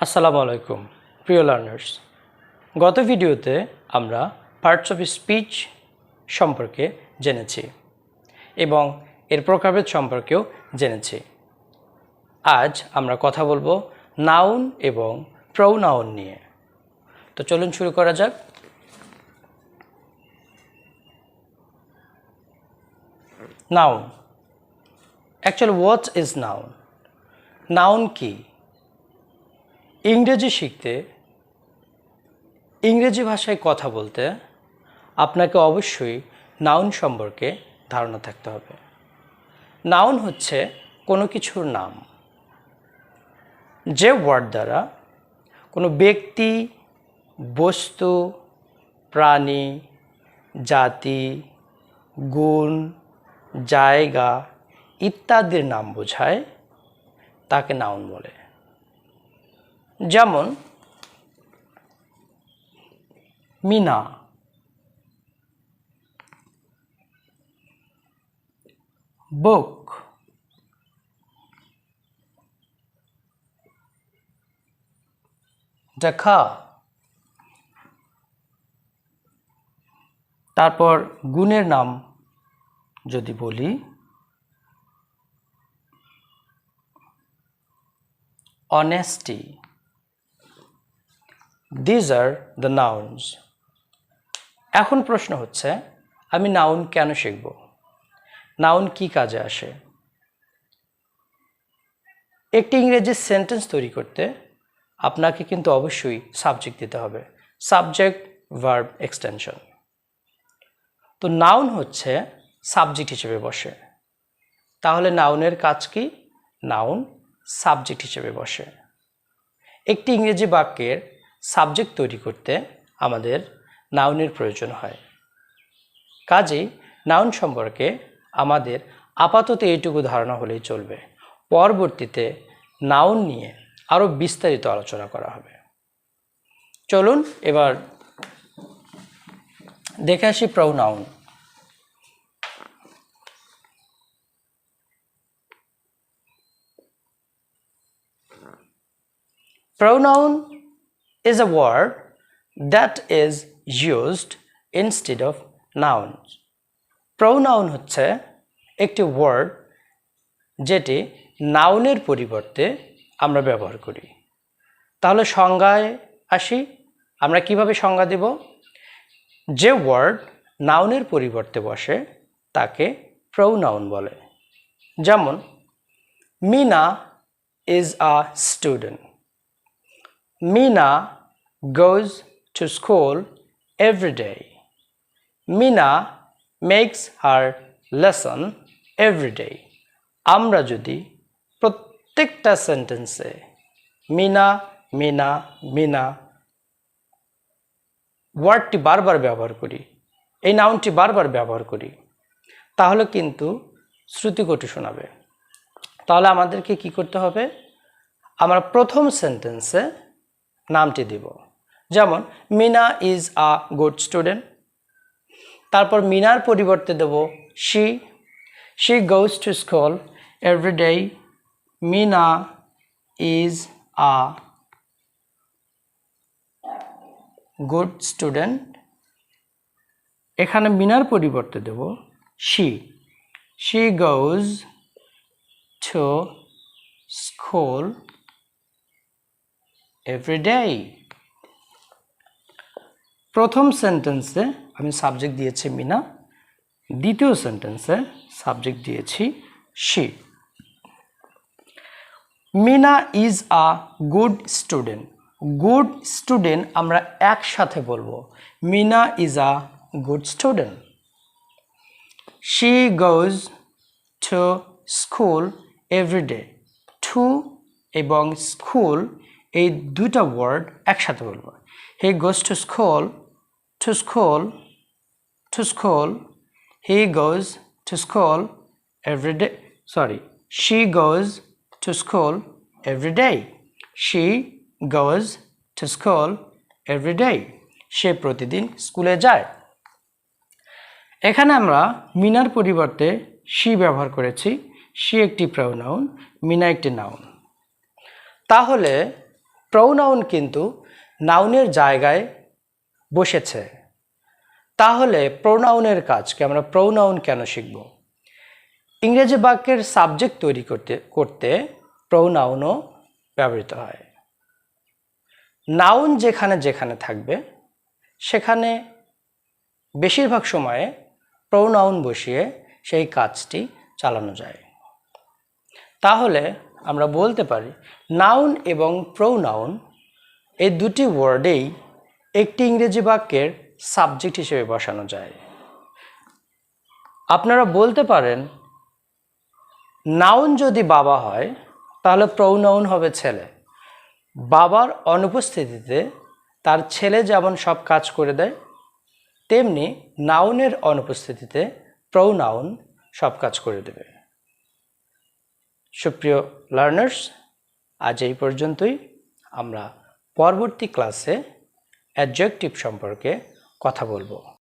আসসালামু আলাইকুম প্রিয় লার্নার্স। গত ভিডিওতে আমরা পার্টস অফ স্পিচ সম্পর্কে জেনেছি এবং এর প্রকারভেদ সম্পর্কেও জেনেছি। আজ আমরা কথা বলবো নাউন এবং প্রোনাউন নিয়ে। তো চলুন শুরু করা যাক। Noun, actually what is noun? Noun কি? ইংরেজি শিখতে, ইংরেজি ভাষায় কথা বলতে আপনাকে অবশ্যই নাউন সম্পর্কে ধারণা থাকতে হবে। নাউন হচ্ছে কোনো কিছুর নাম, যে ওয়ার্ড দ্বারা কোনো ব্যক্তি, বস্তু, প্রাণী, জাতি, গুণ, জায়গা ইত্যাদির নাম বোঝায় তাকে নাউন বলে। যেমন মিনা, বুক, দেখা। তারপর গুণের নাম যদি বলি, honesty. These are the nouns. এখন প্রশ্ন হচ্ছে, আমি নাউন কেন শিখব? নাউন কি কাজে আসে? একটি ইংরেজি সেন্টেন্স তৈরি করতে আপনাকে কিন্তু অবশ্যই সাবজেক্ট দিতে হবে, সাবজেক্ট ভার্ব এক্সটেনশন। তো নাউন হচ্ছে সাবজেক্ট হিসেবে বসে। তাহলে নাউনের কাজ কি? নাউন সাবজেক্ট হিসেবে বসে। একটি ইংরেজি বাক্যের সাবজেক্ট তৈরি করতে আমাদের নাউনের প্রয়োজন হয়। কাজেই নাউন সম্পর্কে আমাদের আপাতত এইটুকু ধারণা হলেই চলবে। পরবর্তীতে নাউন নিয়ে আরও বিস্তারিত আলোচনা করা হবে। চলুন এবার দেখে আসি pronoun. Pronoun is a word that is used instead of nouns. Pronoun হচ্ছে একটি ওয়ার্ড যেটি নাউনের পরিবর্তে আমরা ব্যবহার করি। তাহলে সংজ্ঞায় আসি, আমরা কিভাবে সংজ্ঞা দেব? যে ওয়ার্ড নাউনের পরিবর্তে বসে তাকে প্রোনাউন বলে। যেমন Mina is a student. Mina goes to school every day. Mina makes her lesson every day. আমরা যদি প্রত্যেকটা সেন্টেন্সে মিনা মিনা মিনা ওয়ার্ডটি বারবার ব্যবহার করি, এই নাউনটি বারবার ব্যবহার করি, তাহলে কিন্তু শ্রুতিকটু শোনাবে। তাহলে আমাদেরকে কি করতে হবে? আমরা প্রথম সেন্টেন্সে নামটি দিব। যেমন Meena is a good student. তারপর মিনার পরিবর্তে দেব she, she goes to school every day. Meena is a good student. এখানে মিনার পরিবর্তে দেব she, she goes to school every day. প্রথম সেন্টেন্সে আমি সাবজেক্ট দিয়েছি মিনা, দ্বিতীয় সেন্টেন্সে সাবজেক্ট দিয়েছি she. Meena is a good student. Good student আমরা একসাথে বলবো, Meena is a good student. She goes to school every day. To এবং স্কুল এই দুটা ওয়ার্ড একসাথে বলবো। He goes to school, to school, to school. He goes to school every day, sorry, she goes to school every day. She goes to school every day. সে প্রতিদিন স্কুলে যায়। এখানে আমরা মিনার পরিবর্তে শি ব্যবহার করেছি। শি একটি প্রোনাউন, মিনা একটি নাউন। তাহলে প্রোনাউন কিন্তু নাউনের জায়গায় বসেছে। তাহলে প্রোনাউনের কাজকে আমরা প্রোনাউন কেন শিখব? ইংরেজি বাক্যের সাবজেক্ট তৈরি করতে প্রোনাউনও ব্যবহৃত হয়। নাউন যেখানে যেখানে থাকবে সেখানে বেশিরভাগ সময়ে প্রোনাউন বসিয়ে সেই কাজটি চালানো যায়। তাহলে আমরা বলতে পারি নাউন এবং প্রোনাউন এই দুটি ওয়ার্ডেই একটি ইংরেজি বাক্যের সাবজেক্ট হিসেবে বসানো যায়। আপনারা বলতে পারেন নাউন যদি বাবা হয় তাহলে প্রোনাউন হবে ছেলে। বাবার অনুপস্থিতিতে তার ছেলে যেমন সব কাজ করে দেয়, তেমনি নাউনের অনুপস্থিতিতে প্রোনাউন সব কাজ করে দেবে। সুপ্রিয় লার্নার্স, আজ এই পর্যন্তই। আমরা পরবর্তী ক্লাসে অ্যাডজেক্টিভ সম্পর্কে কথা বলবো।